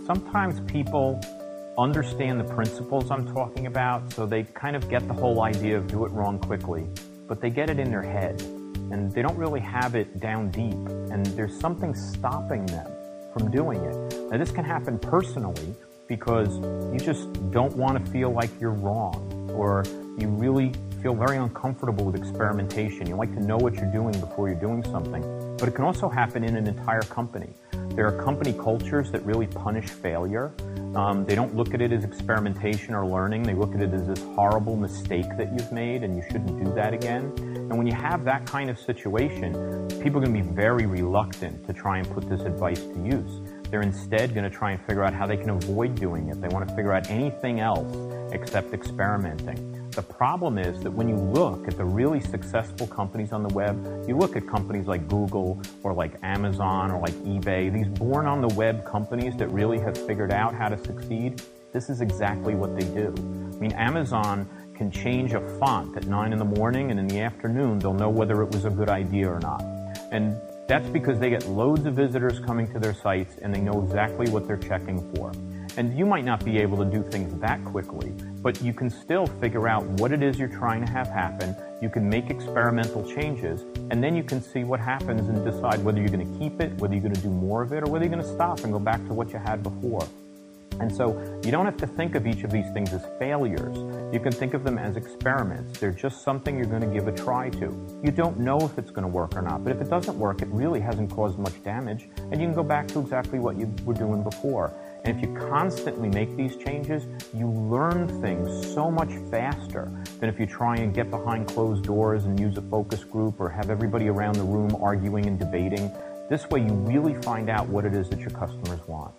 Sometimes people understand the principles I'm talking about, so they kind of get the whole idea of do it wrong quickly, but they get it in their head, and they don't really have it down deep, and there's something stopping them from doing it. Now, this can happen personally because you just don't want to feel like you're wrong, or you really feel very uncomfortable with experimentation. You like to know what you're doing before you're doing something. But it can also happen in an entire company. There are company cultures that really punish failure. They don't look at it as experimentation or learning. They look at it as this horrible mistake that you've made and you shouldn't do that again. And when you have that kind of situation, people are going to be very reluctant to try and put this advice to use. They're instead going to try and figure out how they can avoid doing it. They want to figure out anything else except experimenting. The problem is that when you look at the really successful companies on the web, you look at companies like Google or like Amazon or like eBay, these born on the web companies that really have figured out how to succeed, this is exactly what they do. I mean, Amazon can change a font at 9 in the morning, and in the afternoon they'll know whether it was a good idea or not. And that's because they get loads of visitors coming to their sites and they know exactly what they're checking for. And you might not be able to do things that quickly, but you can still figure out what it is you're trying to have happen. You can make experimental changes, and then you can see what happens and decide whether you're going to keep it, whether you're going to do more of it, or whether you're going to stop and go back to what you had before. And so you don't have to think of each of these things as failures. You can think of them as experiments. They're just something you're going to give a try to. You don't know if it's going to work or not, but if it doesn't work, it really hasn't caused much damage, and you can go back to exactly what you were doing before. And if you constantly make these changes, you learn things so much faster than if you try and get behind closed doors and use a focus group or have everybody around the room arguing and debating. This way you really find out what it is that your customers want.